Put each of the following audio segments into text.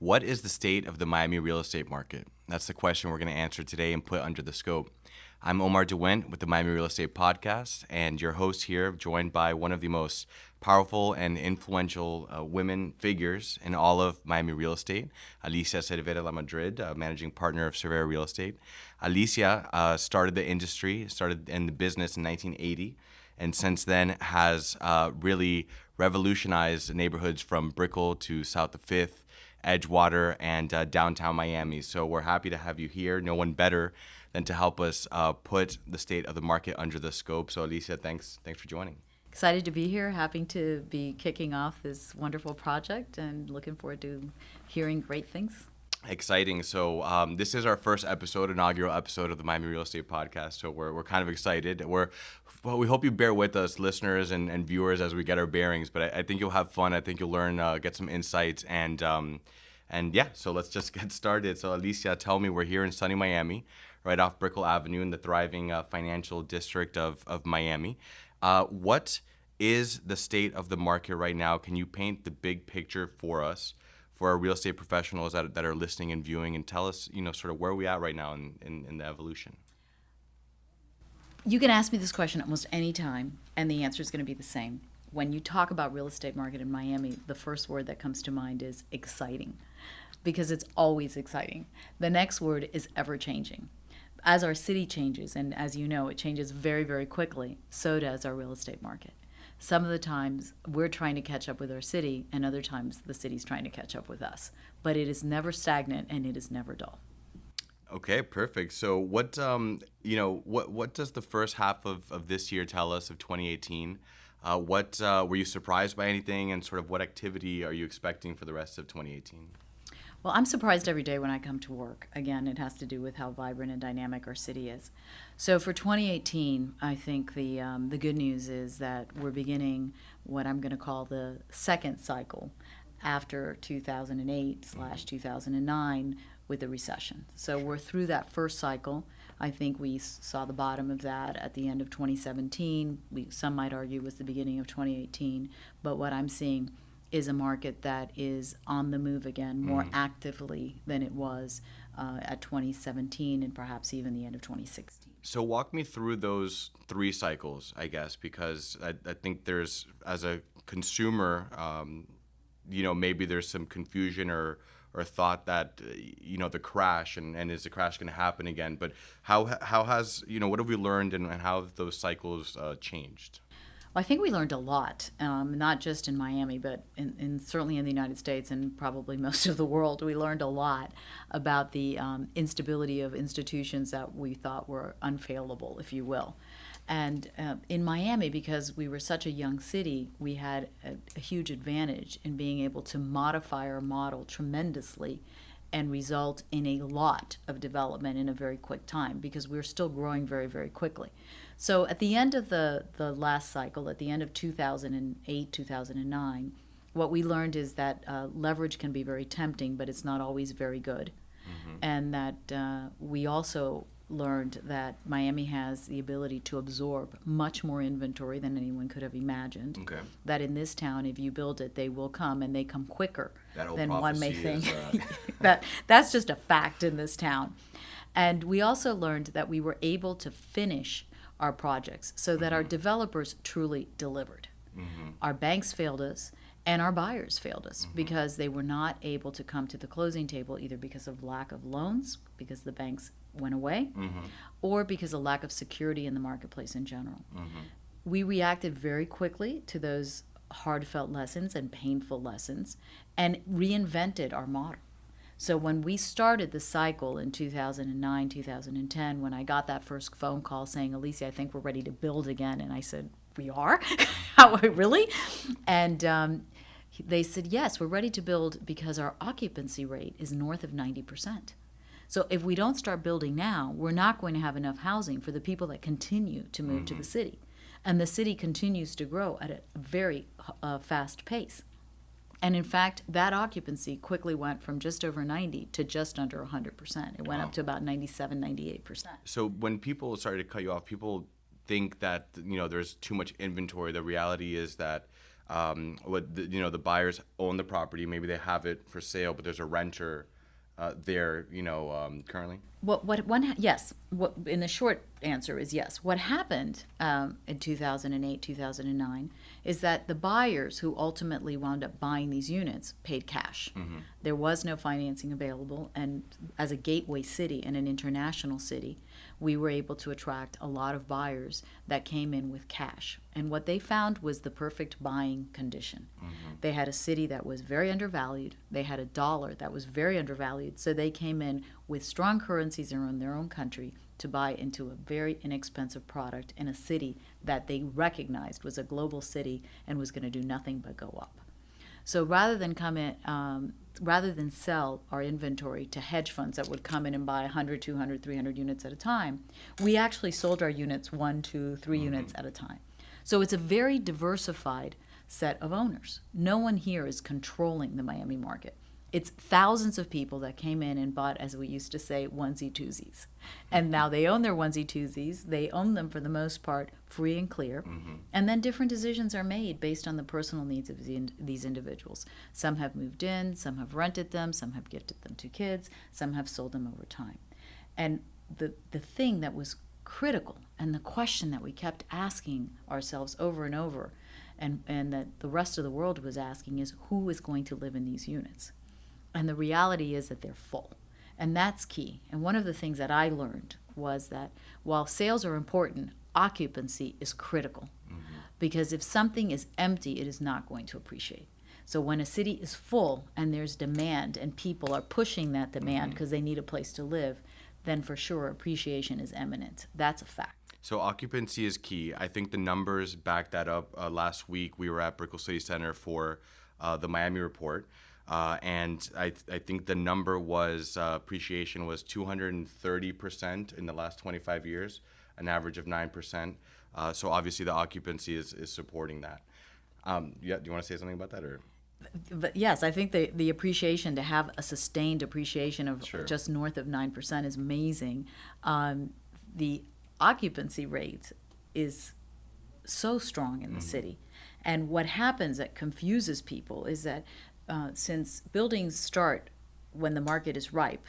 What is the state of the Miami real estate market? That's the question we're going to answer today and put under the scope. I'm Omar De Windt with the Miami Real Estate Podcast, and your host here, joined by one of the most powerful and influential women figures in all of Miami real estate, Alicia Cervera Lamadrid, managing partner of Cervera Real Estate. Alicia started in the business in 1980, and since then has really revolutionized neighborhoods from Brickell to South of 5th, Edgewater, and downtown Miami. So we're happy to have you here. No one better than to help us put the state of the market under the scope. So Alicia, thanks for joining. Excited to be here, happy to be kicking off this wonderful project and looking forward to hearing great things. Exciting. So this is our first inaugural episode of the Miami Real Estate Podcast. So we're kind of excited. We hope you bear with us, listeners and viewers, as we get our bearings. But I think you'll have fun. I think you'll learn, get some insights, and yeah. So let's just get started. So Alicia, tell me, we're here in sunny Miami, right off Brickell Avenue in the thriving financial district of Miami. What is the state of the market right now? Can you paint the big picture for us, for our real estate professionals that are listening and viewing, and tell us, sort of where we at right now in the evolution? You can ask me this question almost any time, and the answer is going to be the same. When you talk about real estate market in Miami, the first word that comes to mind is exciting, because it's always exciting. The next word is ever-changing. As our city changes, and as you know, it changes very, very quickly, so does our real estate market. Some of the times we're trying to catch up with our city, and other times the city's trying to catch up with us. But it is never stagnant, and it is never dull. Okay, perfect. So what does the first half of this year tell us, of 2018? Were you surprised by anything, and sort of what activity are you expecting for the rest of 2018? Well, I'm surprised every day when I come to work. Again, it has to do with how vibrant and dynamic our city is. So for 2018, I think the good news is that we're beginning what I'm going to call the second cycle after 2008/2009 with the recession. So we're through that first cycle. I think we saw the bottom of that at the end of 2017. Some might argue was the beginning of 2018. But what I'm seeing is a market that is on the move again, more actively than it was at 2017 and perhaps even the end of 2016. So walk me through those three cycles, I guess, because I think there's, as a consumer, maybe there's some confusion or thought that, the crash, and is the crash going to happen again? But how has, what have we learned, and how have those cycles changed? Well, I think we learned a lot, not just in Miami, but certainly in the United States and probably most of the world. We learned a lot about the instability of institutions that we thought were unfailable, if you will. And in Miami, because we were such a young city, we had a huge advantage in being able to modify our model tremendously and result in a lot of development in a very quick time, because we're still growing very, very quickly. So at the end of the last cycle, at the end of 2008, 2009, what we learned is that leverage can be very tempting, but it's not always very good. Mm-hmm. And that we also learned that Miami has the ability to absorb much more inventory than anyone could have imagined. Okay. That in this town, if you build it, they will come, and they come quicker than one may think. That's just a fact in this town. And we also learned that we were able to finish our projects so that our developers truly delivered. Mm-hmm. Our banks failed us, and our buyers failed us because they were not able to come to the closing table, either because of lack of loans, because the banks went away, or because of lack of security in the marketplace in general. We reacted very quickly to those hard-felt lessons and painful lessons and reinvented our model. So when we started the cycle in 2009, 2010, when I got that first phone call saying, Alicia, I think we're ready to build again, and I said, we are? How, really? And they said, yes, we're ready to build because our occupancy rate is north of 90%. So if we don't start building now, we're not going to have enough housing for the people that continue to move to the city. And the city continues to grow at a very fast pace. And in fact, that occupancy quickly went from just over 90 to just under 100%. It went up to about 97, 98%. So when people started to cut you off, people think that there's too much inventory. The reality is that the buyers own the property. Maybe they have it for sale, but there's a renter there, currently? Yes. What in the short answer is yes. What happened in 2008, 2009 is that the buyers who ultimately wound up buying these units paid cash. Mm-hmm. There was no financing available, and as a gateway city and an international city, we were able to attract a lot of buyers that came in with cash. And what they found was the perfect buying condition. Mm-hmm. They had a city that was very undervalued. They had a dollar that was very undervalued. So they came in with strong currencies in their own country to buy into a very inexpensive product in a city that they recognized was a global city and was going to do nothing but go up. So rather than sell our inventory to hedge funds that would come in and buy 100, 200, 300 units at a time, we actually sold our units 1, 2, 3 mm-hmm. units at a time. So it's a very diversified set of owners. No one here is controlling the Miami market. It's thousands of people that came in and bought, as we used to say, onesie-twosies. And now they own their onesie-twosies. They own them, for the most part, free and clear. Mm-hmm. And then different decisions are made based on the personal needs of these individuals. Some have moved in, some have rented them, some have gifted them to kids, some have sold them over time. And the thing that was critical, and the question that we kept asking ourselves over and over, and that the rest of the world was asking, is who is going to live in these units? And the reality is that they're full. And that's key. And one of the things that I learned was that while sales are important, occupancy is critical. Mm-hmm. Because if something is empty, it is not going to appreciate. So when a city is full and there's demand and people are pushing that demand because mm-hmm. they need a place to live, then for sure appreciation is imminent. That's a fact. So occupancy is key. I think the numbers back that up. Last week we were at Brickell City Center for the Miami report. And I think the number was appreciation was 230% in the last 25 years, an average of 9%. So obviously the occupancy is supporting that. Do you want to say something about that, or? But yes, I think the appreciation, to have a sustained appreciation of sure. just north of 9% is amazing. The occupancy rate is so strong in the mm-hmm. city. And what happens that confuses people is that since buildings start when the market is ripe,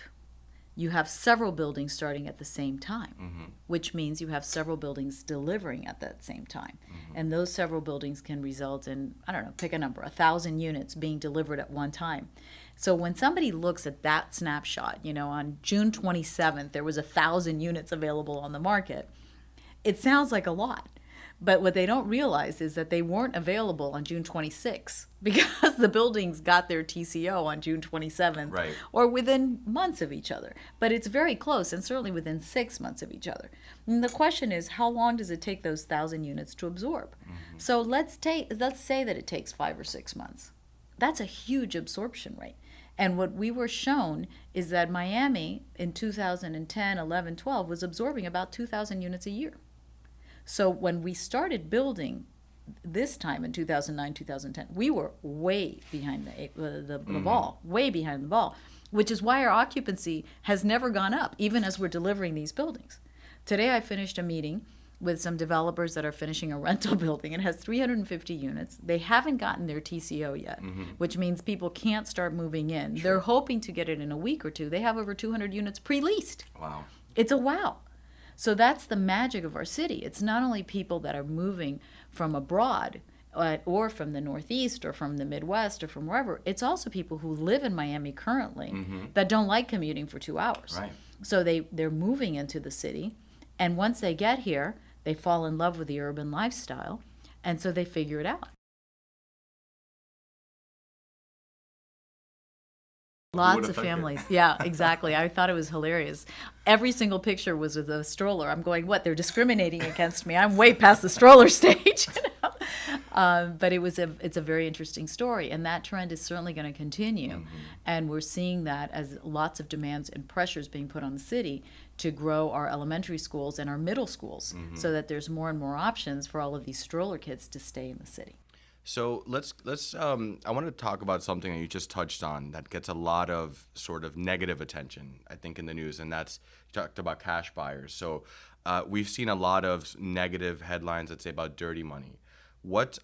you have several buildings starting at the same time, mm-hmm. which means you have several buildings delivering at that same time. Mm-hmm. And those several buildings can result in, pick a number, 1,000 units being delivered at one time. So when somebody looks at that snapshot, on June 27th, there was 1,000 units available on the market, it sounds like a lot. But what they don't realize is that they weren't available on June 26th because the buildings got their TCO on June 27th, right. or within months of each other. But it's very close, and certainly within 6 months of each other. And the question is, how long does it take those 1,000 units to absorb? Mm-hmm. So let's say that it takes 5 or 6 months. That's a huge absorption rate. And what we were shown is that Miami in 2010, 11, 12 was absorbing about 2,000 units a year. So when we started building this time in 2009, 2010, we were way behind the ball, way behind the ball, which is why our occupancy has never gone up, even as we're delivering these buildings. Today I finished a meeting with some developers that are finishing a rental building. It has 350 units. They haven't gotten their TCO yet, mm-hmm. which means people can't start moving in. Sure. They're hoping to get it in a week or two. They have over 200 units pre-leased. Wow. It's a wow. So that's the magic of our city. It's not only people that are moving from abroad or from the Northeast or from the Midwest or from wherever. It's also people who live in Miami currently mm-hmm. that don't like commuting for 2 hours. Right. So they're moving into the city, and once they get here, they fall in love with the urban lifestyle, and so they figure it out. Lots of families. Yeah, exactly. I thought it was hilarious. Every single picture was with a stroller. I'm going, what? They're discriminating against me. I'm way past the stroller stage. But it's a very interesting story, and that trend is certainly going to continue. Mm-hmm. And we're seeing that as lots of demands and pressures being put on the city to grow our elementary schools and our middle schools, mm-hmm. so that there's more and more options for all of these stroller kids to stay in the city. So let's I want to talk about something that you just touched on that gets a lot of sort of negative attention, I think, in the news, and that's, you talked about cash buyers. So we've seen a lot of negative headlines that say about dirty money. What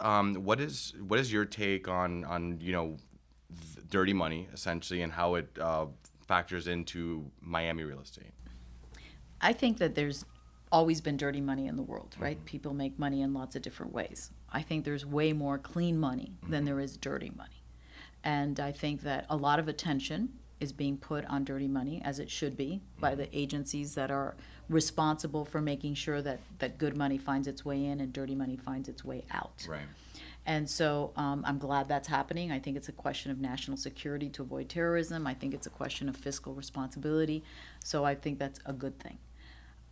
is your take on dirty money essentially and how it factors into Miami real estate? I think that there's always been dirty money in the world, right? Mm-hmm. People make money in lots of different ways. I think there's way more clean money than there is dirty money. And I think that a lot of attention is being put on dirty money, as it should be, by the agencies that are responsible for making sure that good money finds its way in and dirty money finds its way out. Right. And so I'm glad that's happening. I think it's a question of national security to avoid terrorism. I think it's a question of fiscal responsibility. So I think that's a good thing.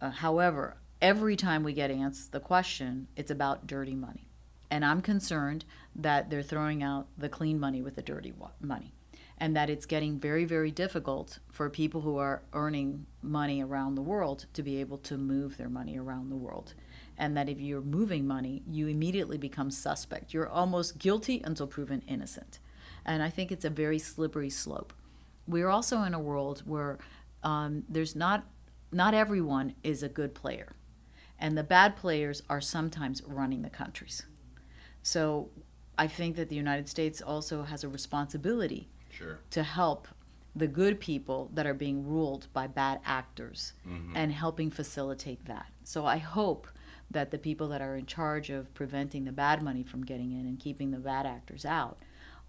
However, every time we get asked the question, it's about dirty money. And I'm concerned that they're throwing out the clean money with the dirty money, and that it's getting very, very difficult for people who are earning money around the world to be able to move their money around the world. And that if you're moving money, you immediately become suspect. You're almost guilty until proven innocent. And I think it's a very slippery slope. We're also in a world where there's not everyone is a good player. And the bad players are sometimes running the countries. So I think that the United States also has a responsibility to help the good people that are being ruled by bad actors and helping facilitate that. So I hope that the people that are in charge of preventing the bad money from getting in and keeping the bad actors out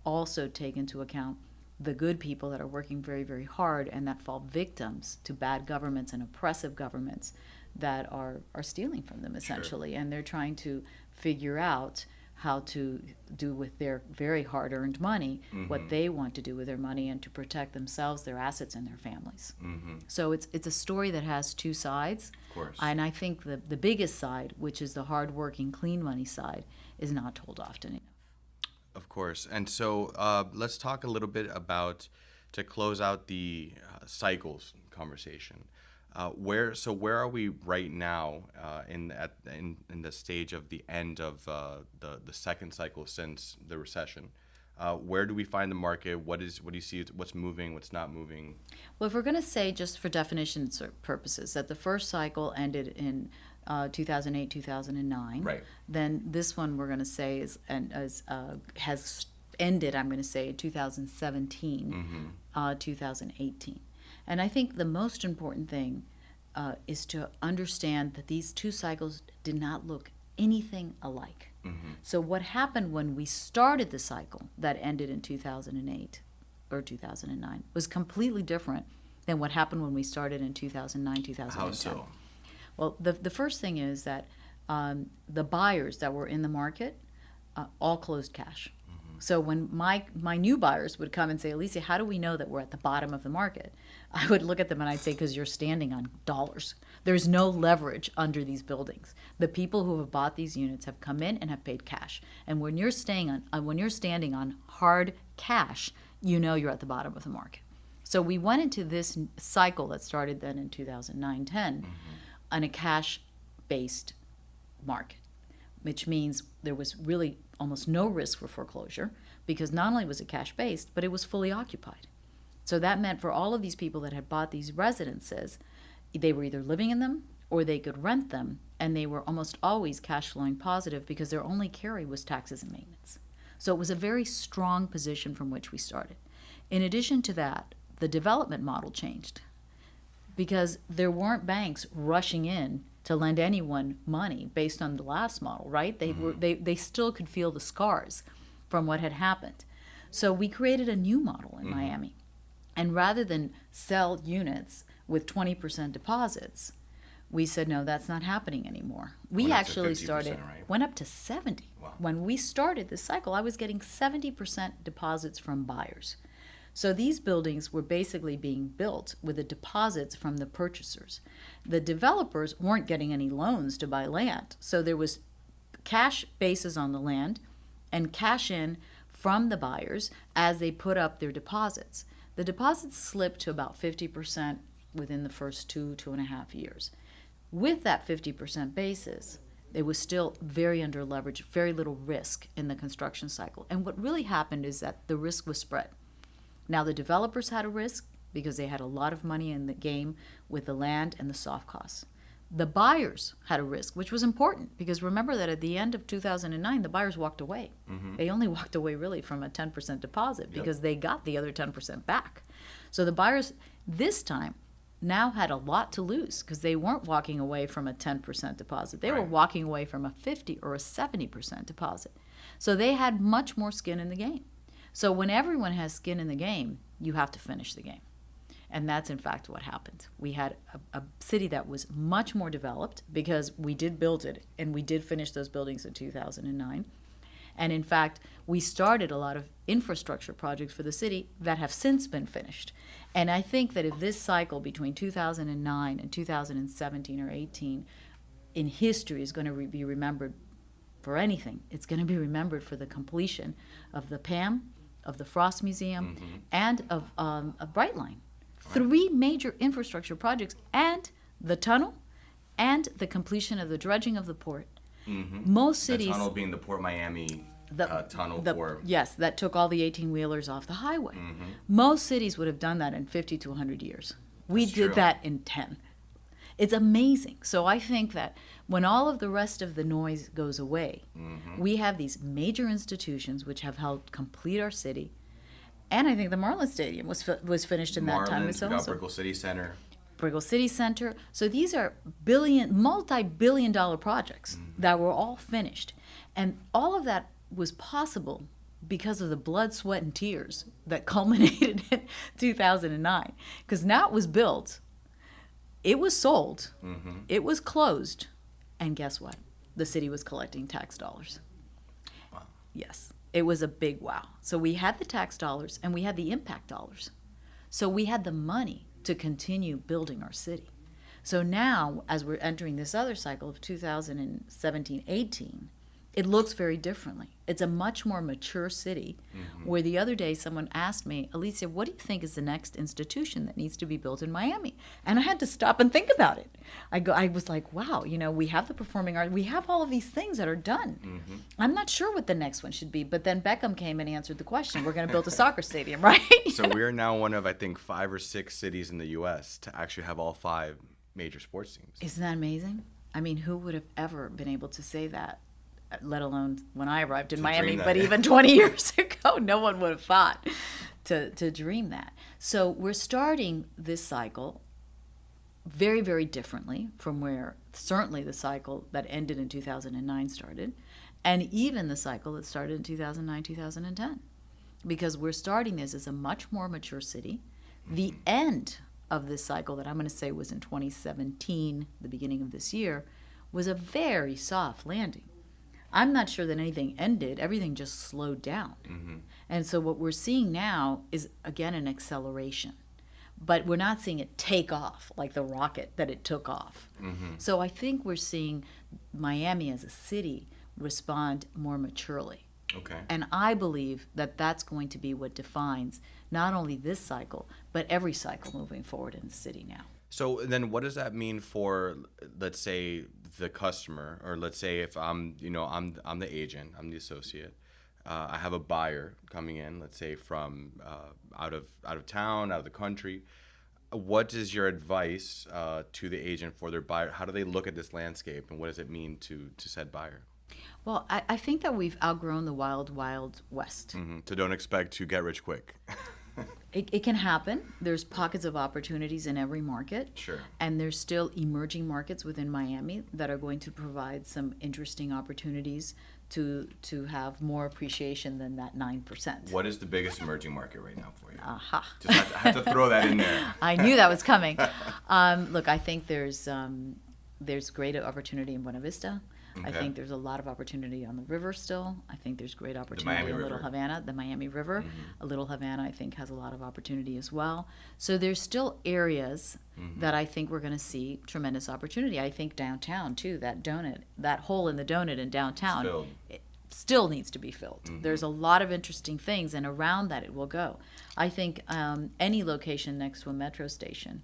also take into account the good people that are working very, very hard and that fall victims to bad governments and oppressive governments that are stealing from them, essentially. And they're trying to figure out how to do with their very hard-earned money what they want to do with their money and to protect themselves, their assets, and their families. So it's a story that has two sides. Of course. And I think the biggest side, which is the hard-working, clean money side, is not told often enough. Of course. And so let's talk a little bit about, to close out the cycles conversation. Where are we right now in the stage of the end of the second cycle since the recession? Where do we find the market? What do you see? What's moving? What's not moving? Well, if we're going to say, just for definition purposes, that the first cycle ended in 2008, 2009, right, then this one we're going to say has ended, I'm going to say, in 2017, 2018. And I think the most important thing is to understand that these two cycles did not look anything alike. So what happened when we started the cycle that ended in 2008 or 2009 was completely different than what happened when we started in 2009, 2010. How so? Well, the first thing is that the buyers that were in the market all closed cash. So when my new buyers would come and say, Alicia, how do we know that we're at the bottom of the market? I would look at them and I'd say, because you're standing on dollars. There's no leverage under these buildings. The people who have bought these units have come in and have paid cash. And when you're standing on hard cash, you know you're at the bottom of the market. So we went into this cycle that started then in 2009-10 on a cash-based market, which means there was really almost no risk for foreclosure because not only was it cash-based, but it was fully occupied. So that meant for all of these people that had bought these residences, they were either living in them or they could rent them, and they were almost always cash flowing positive because their only carry was taxes and maintenance. So it was a very strong position from which we started. In addition to that, the development model changed because there weren't banks rushing in to lend anyone money based on the last model, right? They still could feel the scars from what had happened. So we created a new model in Miami. And rather than sell units with 20% deposits, we said, no, that's not happening anymore. We actually went up to 70. Wow. When we started this cycle, I was getting 70% deposits from buyers. So these buildings were basically being built with the deposits from the purchasers. The developers weren't getting any loans to buy land. So there was cash basis on the land and cash in from the buyers as they put up their deposits. The deposits slipped to about 50% within the first 2.5 years. With that 50% basis, it was still very under leveraged, very little risk in the construction cycle. And what really happened is that the risk was spread. Now the developers had a risk because they had a lot of money in the game with the land and the soft costs. The buyers had a risk, which was important because remember that at the end of 2009, the buyers walked away. They only walked away really from a 10% deposit because they got the other 10% back. So the buyers this time now had a lot to lose because they weren't walking away from a 10% deposit. They were walking away from a 50 or a 70% deposit. So they had much more skin in the game. So when everyone has skin in the game, you have to finish the game. And that's in fact what happened. We had a city that was much more developed because we did build it and we did finish those buildings in 2009. And in fact, we started a lot of infrastructure projects for the city that have since been finished. And I think that if this cycle between 2009 and 2017 or 18 in history is going to be remembered for anything, it's going to be remembered for the completion of the PAM, of the Frost Museum, and of Brightline. 3 major infrastructure projects, and the tunnel, and the completion of the dredging of the port. Most cities... The tunnel being the Port Miami tunnel for... Yes, that took all the 18-wheelers off the highway. Most cities would have done that in 50 to 100 years. We did that in 10. It's amazing. So I think that when all of the rest of the noise goes away, we have these major institutions which have helped complete our city. And I think the Marlins Stadium was finished in that time as well. Marlins, Brickell City Center. Brickell City Center. So these are multi-billion-dollar projects that were all finished. And all of that was possible because of the blood, sweat, and tears that culminated in 2009. Because now it was built, it was sold, it was closed, and guess what? The city was collecting tax dollars. Wow. Yes. It was a big wow. So we had the tax dollars and we had the impact dollars. So we had the money to continue building our city. So now, as we're entering this other cycle of 2017-18, it looks very differently. It's a much more mature city, where the other day someone asked me, Alicia, what do you think is the next institution that needs to be built in Miami? And I had to stop and think about it. I was like, wow, we have the performing art. We have all of these things that are done. I'm not sure what the next one should be. But then Beckham came and answered the question. We're going to build a soccer stadium, right? So we're now one of, I think, 5 or 6 cities in the U.S. to actually have all 5 major sports teams. Isn't that amazing? I mean, who would have ever been able to say that? Let alone when I arrived in Miami, but even 20 years ago, no one would have thought to dream that. So we're starting this cycle very, very differently from where certainly the cycle that ended in 2009 started, and even the cycle that started in 2009, 2010. Because we're starting this as a much more mature city. The end of this cycle that I'm going to say was in 2017, the beginning of this year, was a very soft landing. I'm not sure that anything ended. Everything just slowed down. And so what we're seeing now is, again, an acceleration. But we're not seeing it take off like the rocket that it took off. So I think we're seeing Miami as a city respond more maturely. Okay. And I believe that that's going to be what defines not only this cycle, but every cycle moving forward in the city now. So then what does that mean for, let's say, the customer, or let's say if I'm the agent, I'm the associate, I have a buyer coming in, let's say from out of town, out of the country. What is your advice to the agent for their buyer? How do they look at this landscape, and what does it mean to said buyer? Well, I think that we've outgrown the wild, wild west. So don't expect to get rich quick. It can happen. There's pockets of opportunities in every market. Sure. And there's still emerging markets within Miami that are going to provide some interesting opportunities to have more appreciation than that 9%. What is the biggest emerging market right now for you? Aha. Just have to throw that in there. I knew that was coming. Look, I think there's great opportunity in Buena Vista. Okay. I think there's a lot of opportunity on the river still. I think there's great opportunity in Little Havana, the Miami River. Little Havana, I think, has a lot of opportunity as well. So there's still areas that I think we're going to see tremendous opportunity. I think downtown, too, that hole in the donut in downtown, it still needs to be filled. There's a lot of interesting things, and around that it will go. I think any location next to a metro station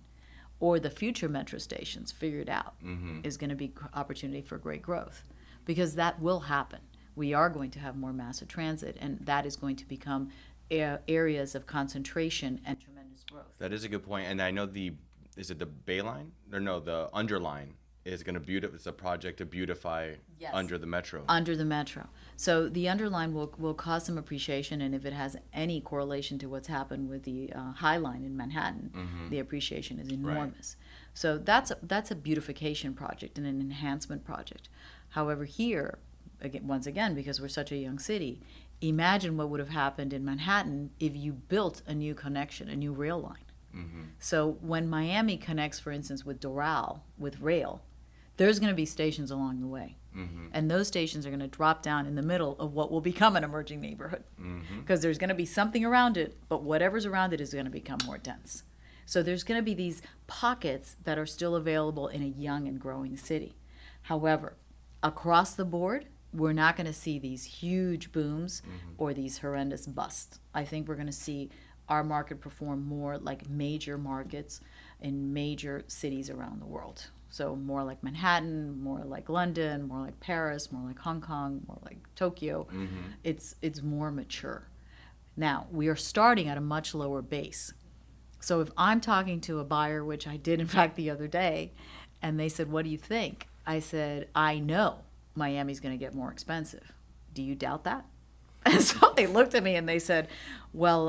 or the future metro stations figured out is going to be opportunity for great growth, because that will happen. We are going to have more massive transit, and that is going to become areas of concentration and tremendous growth. That is a good point. And I know is it the Bay Line? Or no, the Underline is going to beautify. It's a project to beautify under the metro. Under the metro. So the underline will cause some appreciation, and if it has any correlation to what's happened with the High Line in Manhattan, the appreciation is enormous. Right. So that's a beautification project and an enhancement project. However, here, once again, because we're such a young city, imagine what would have happened in Manhattan if you built a new connection, a new rail line. So when Miami connects, for instance, with Doral, with rail, there's going to be stations along the way. And those stations are going to drop down in the middle of what will become an emerging neighborhood. Because there's going to be something around it, but whatever's around it is going to become more dense. So there's going to be these pockets that are still available in a young and growing city. However, across the board, we're not going to see these huge booms or these horrendous busts. I think we're going to see our market perform more like major markets in major cities around the world. So more like Manhattan, more like London, more like Paris, more like Hong Kong, more like Tokyo. It's more mature. Now, we are starting at a much lower base. So if I'm talking to a buyer, which I did in fact the other day, and they said, "What do you think?" I said, "I know Miami's going to get more expensive. Do you doubt that?" And so they looked at me and they said, "Well,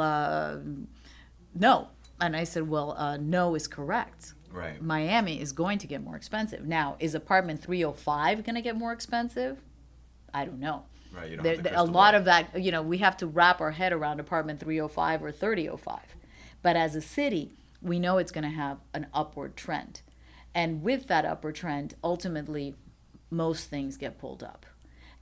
no." And I said, "Well, no is correct. Right. Miami is going to get more expensive. Now, is apartment 305 going to get more expensive? I don't know." Right. You don't have the a lot of that, we have to wrap our head around apartment 305 or 3005. But as a city, we know it's going to have an upward trend. And with that upward trend, ultimately, most things get pulled up.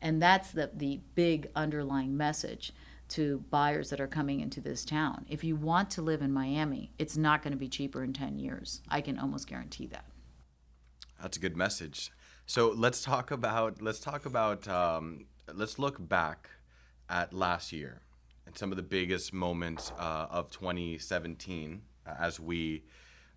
And that's the big underlying message to buyers that are coming into this town. If you want to live in Miami, it's not going to be cheaper in 10 years. I can almost guarantee that. That's a good message. So let's look back at last year and some of the biggest moments of 2017 as we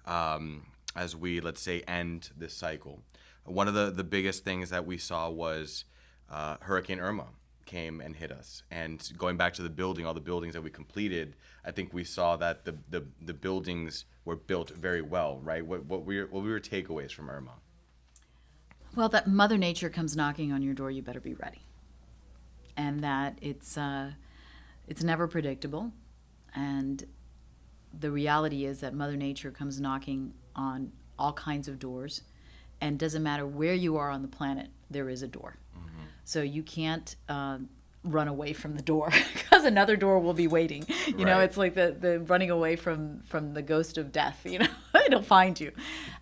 let's say end this cycle. One of the biggest things that we saw was Hurricane Irma came and hit us. And going back to all the buildings that we completed, I think we saw that the buildings were built very well, right? What were your takeaways from Irma? Well, that Mother Nature comes knocking on your door, you better be ready. And that it's never predictable. And the reality is that Mother Nature comes knocking on all kinds of doors. And doesn't matter where you are on the planet, there is a door. So you can't run away from the door because another door will be waiting. You know, it's like the running away from the ghost of death, it'll find you.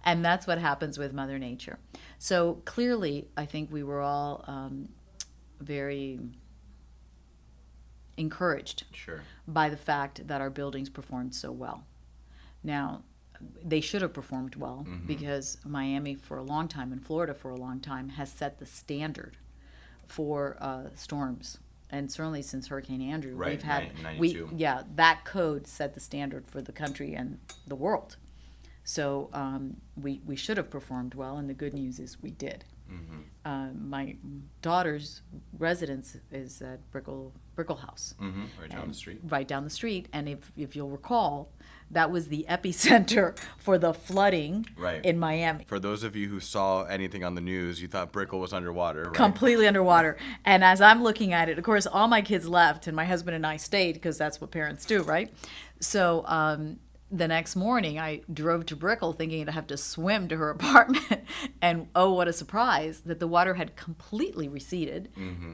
And that's what happens with Mother Nature. So clearly, I think we were all very encouraged by the fact that our buildings performed so well. Now, they should have performed well because Miami for a long time and Florida for a long time has set the standard for storms. And certainly since Hurricane Andrew, we've had 92. That code set the standard for the country and the world. So we should have performed well, and the good news is we did. My daughter's residence is at Brickell House. Right down the street. Right down the street. And if you'll recall, that was the epicenter for the flooding in Miami. For those of you who saw anything on the news, you thought Brickell was underwater, right? Completely underwater. And as I'm looking at it, of course, all my kids left, and my husband and I stayed because that's what parents do, right? So the next morning, I drove to Brickell thinking I'd have to swim to her apartment. And oh, what a surprise that the water had completely receded.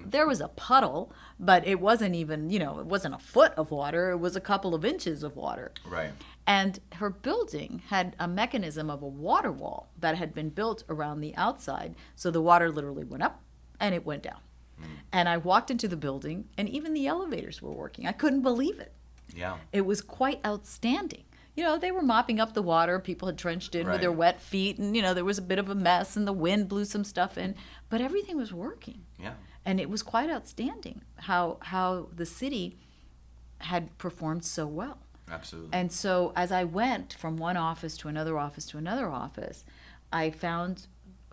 There was a puddle, but it wasn't even, it wasn't a foot of water. It was a couple of inches of water. Right. And her building had a mechanism of a water wall that had been built around the outside. So the water literally went up and it went down. And I walked into the building and even the elevators were working. I couldn't believe it. Yeah. It was quite outstanding. They were mopping up the water. People had trenched in with their wet feet, and, there was a bit of a mess, and the wind blew some stuff in. But everything was working. Yeah. And it was quite outstanding how the city had performed so well. Absolutely. And so as I went from one office to another office to another office, I found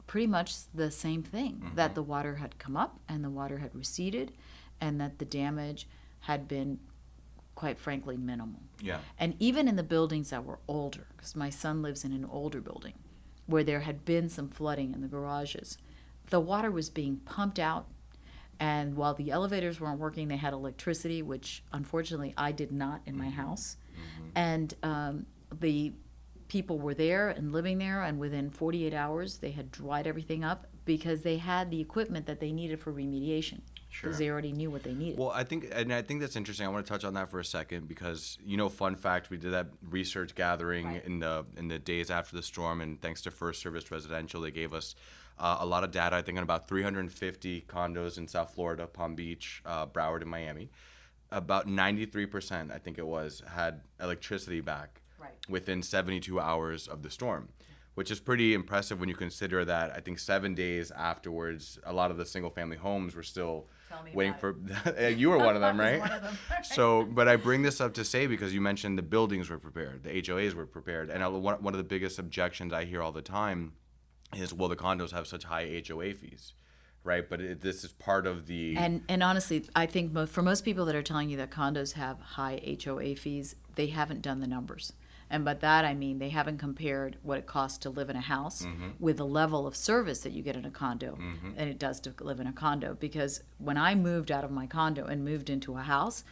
pretty much the same thing, that the water had come up and the water had receded, and that the damage had been quite frankly minimal. Yeah. And even in the buildings that were older, because my son lives in an older building, where there had been some flooding in the garages. The water was being pumped out, and while the elevators weren't working, they had electricity, which unfortunately I did not in my house. And the people were there and living there, and within 48 hours they had dried everything up because they had the equipment that they needed for remediation. Sure. Because they already knew what they needed. Well, I think that's interesting. I want to touch on that for a second because, fun fact, we did that research gathering in the days after the storm, and thanks to First Service Residential, they gave us a lot of data. I think on about 350 condos in South Florida, Palm Beach, Broward, and Miami. About 93%, I think it was, had electricity back within 72 hours of the storm, which is pretty impressive when you consider that I think 7 days afterwards, a lot of the single-family homes were still waiting for. You were one of them, right? One of them. So, but I bring this up to say because you mentioned the buildings were prepared, the HOAs were prepared, and one of the biggest objections I hear all the time is, well, the condos have such high HOA fees, right? But this is part of the. And honestly, I think for most people that are telling you that condos have high HOA fees, they haven't done the numbers. And by that I mean they haven't compared what it costs to live in a house with the level of service that you get in a condo and it does to live in a condo. Because when I moved out of my condo and moved into a house,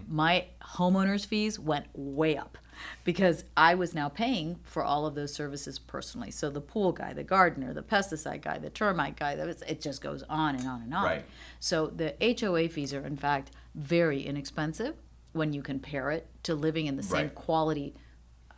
my homeowner's fees went way up because I was now paying for all of those services personally. So the pool guy, the gardener, the pesticide guy, the termite guy, it just goes on and on and on. Right. So the HOA fees are in fact very inexpensive when you compare it to living in the same quality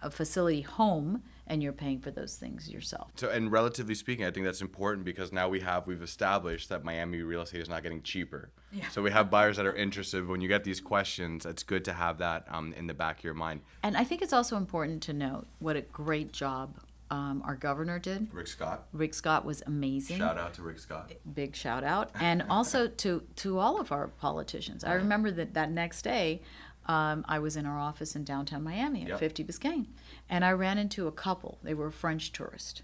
a facility home, and you're paying for those things yourself. So, and relatively speaking, I think that's important because now we've established that Miami real estate is not getting cheaper. Yeah. So we have buyers that are interested. When you get these questions, it's good to have that in the back of your mind. And I think it's also important to note what a great job our governor did. Rick Scott. Rick Scott was amazing. Shout out to Rick Scott. Big shout out. And also to all of our politicians. I remember that next day, I was in our office in downtown Miami at 50 Biscayne, and I ran into a couple. They were a French tourist.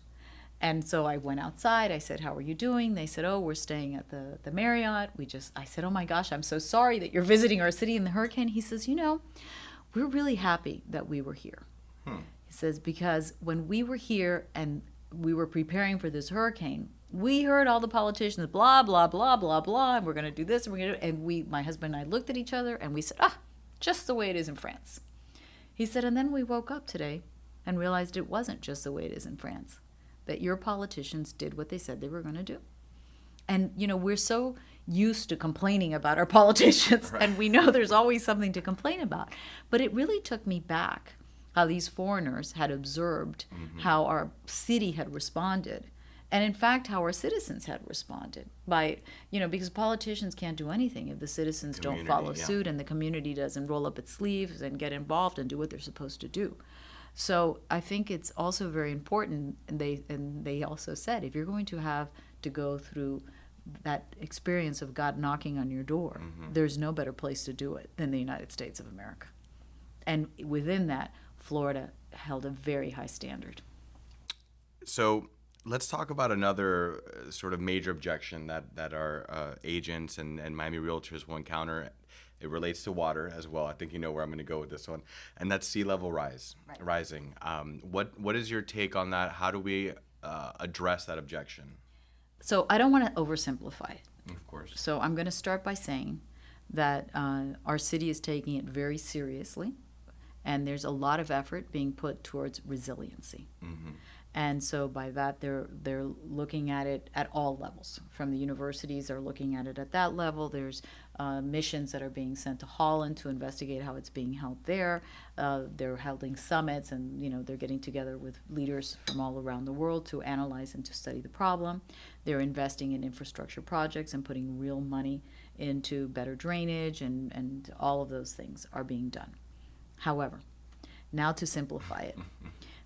And so I went outside. I said, "How are you doing?" They said, "Oh, we're staying at the Marriott. I said, "Oh my gosh, I'm so sorry that you're visiting our city in the hurricane." He says, "We're really happy that we were here." He says, "Because when we were here and we were preparing for this hurricane, we heard all the politicians, blah, blah, blah, blah, blah, and we're going to do this, and we're going to do it." And my husband and I looked at each other, and we said, just the way it is in France. He said, and then we woke up today and realized it wasn't just the way it is in France, that your politicians did what they said they were going to do. And, we're so used to complaining about our politicians, and we know there's always something to complain about. But it really took me back how these foreigners had observed how our city had responded. And in fact, how our citizens had responded by, because politicians can't do anything if the citizens don't follow suit and the community doesn't roll up its sleeves and get involved and do what they're supposed to do. So I think it's also very important, and they also said, if you're going to have to go through that experience of God knocking on your door, there's no better place to do it than the United States of America. And within that, Florida held a very high standard. So let's talk about another sort of major objection that our agents and Miami realtors will encounter. It relates to water as well. I think you know where I'm going to go with this one, and that's sea level rising. What is your take on that? How do we address that objection? So I don't want to oversimplify it. Of course. So I'm going to start by saying that our city is taking it very seriously, and there's a lot of effort being put towards resiliency. And so by that, they're looking at it at all levels. From the universities are looking at it at that level. There's missions that are being sent to Holland to investigate how it's being held there. They're holding summits, and they're getting together with leaders from all around the world to analyze and to study the problem. They're investing in infrastructure projects and putting real money into better drainage, and all of those things are being done. However, now to simplify it.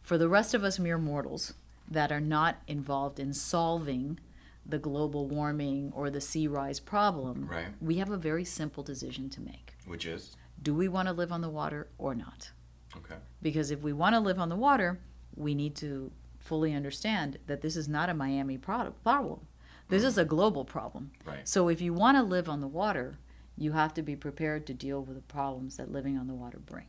For the rest of us mere mortals that are not involved in solving the global warming or the sea rise problem, we have a very simple decision to make. Which is? Do we want to live on the water or not? Okay. Because if we want to live on the water, we need to fully understand that this is not a Miami problem. This is a global problem. Right. So if you want to live on the water, you have to be prepared to deal with the problems that living on the water bring.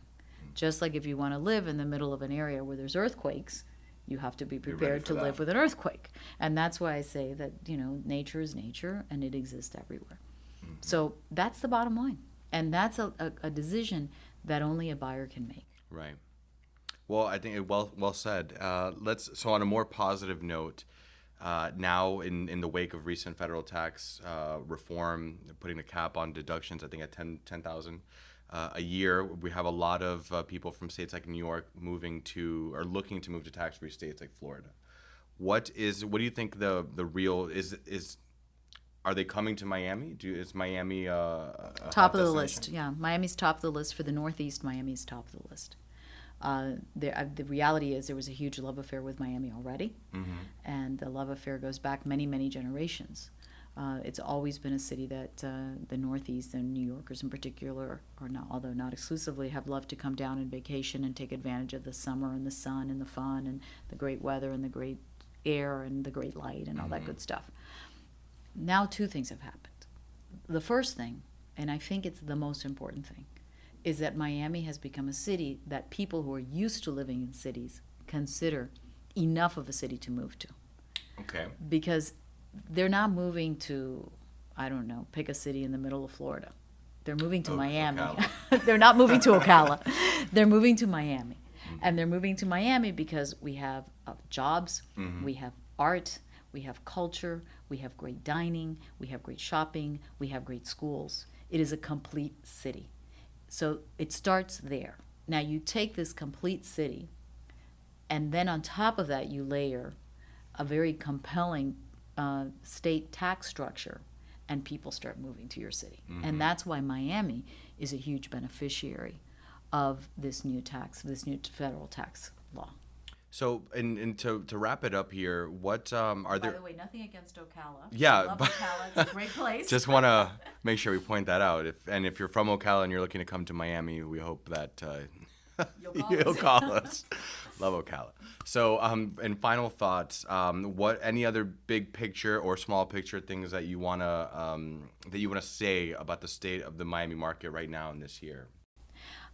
Just like if you want to live in the middle of an area where there's earthquakes, You have to be prepared to live with an earthquake. And that's why I say that, nature is nature and it exists everywhere. Mm-hmm. So that's the bottom line. And that's a decision that only a buyer can make. Right. Well, I think well said. So on a more positive note, now in the wake of recent federal tax reform, putting a cap on deductions, I think at $10,000 a year, we have a lot of people from states like New York looking to move to tax-free states like Florida. What do you think the real is? Are they coming to Miami? Is Miami a top of the list? Yeah, Miami's top of the list. For the Northeast, Miami's top of the list. The reality is there was a huge love affair with Miami already, and the love affair goes back many, many generations. It's always been a city that the Northeast and New Yorkers in particular, although not exclusively, have loved to come down and vacation and take advantage of the summer and the sun and the fun and the great weather and the great air and the great light and all that good stuff. Now 2 things have happened. The first thing, and I think it's the most important thing, is that Miami has become a city that people who are used to living in cities consider enough of a city to move to. Okay. Because they're not moving to, I don't know, pick a city in the middle of Florida. They're moving to Miami. They're not moving to Ocala. They're moving to Miami. Mm-hmm. And they're moving to Miami because we have jobs, we have art, we have culture, we have great dining, we have great shopping, we have great schools. It is a complete city. So it starts there. Now you take this complete city, and then on top of that you layer a very compelling state tax structure, and people start moving to your city. And that's why Miami is a huge beneficiary of this new federal tax law. So, and to wrap it up here, what are there? By the way, nothing against Ocala. Yeah, I love Ocala. It's a great place. Just want to make sure we point that out. If you're from Ocala and you're looking to come to Miami, we hope that you'll call us. Love Ocala. So, and final thoughts. Any other big picture or small picture things that you wanna say about the state of the Miami market right now in this year?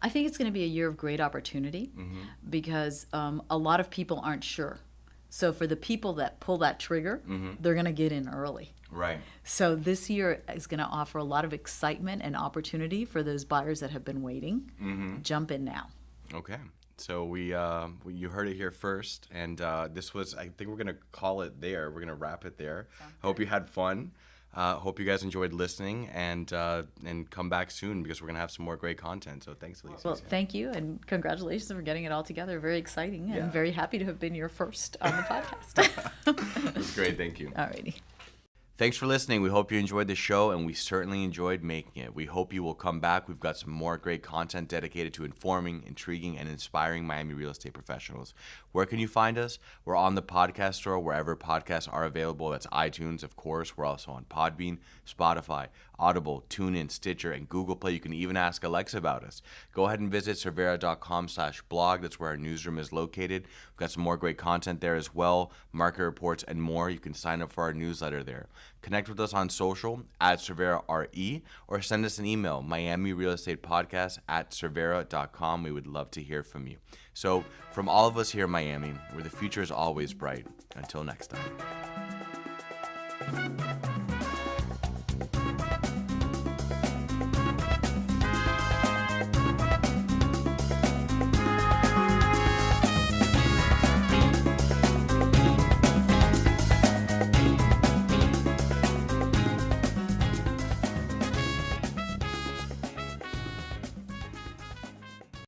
I think it's going to be a year of great opportunity because a lot of people aren't sure. So for the people that pull that trigger, they're going to get in early. Right. So this year is going to offer a lot of excitement and opportunity for those buyers that have been waiting. Jump in now. Okay. So you heard it here first, and this was, I think we're going to call it there. We're going to wrap it there. Hope you had fun. Hope you guys enjoyed listening, and come back soon because we're going to have some more great content. So thanks, Alicia. Well, thank you, and congratulations for getting it all together. Very exciting, and very happy to have been your first on the podcast. It was great. Thank you. All righty. Thanks for listening. We hope you enjoyed the show, and we certainly enjoyed making it. We hope you will come back. We've got some more great content dedicated to informing, intriguing, and inspiring Miami real estate professionals. Where can you find us? We're on the podcast store wherever podcasts are available. That's iTunes, of course. We're also on Podbean, Spotify, Audible, TuneIn, Stitcher, and Google Play. You can even ask Alexa about us. Go ahead and visit cervera.com/blog. That's where our newsroom is located. We've got some more great content there as well, market reports, and more. You can sign up for our newsletter there. Connect with us on social @CerveraRE or send us an email, miamirealestatepodcast@cervera.com. We would love to hear from you. So from all of us here in Miami, where the future is always bright, until next time.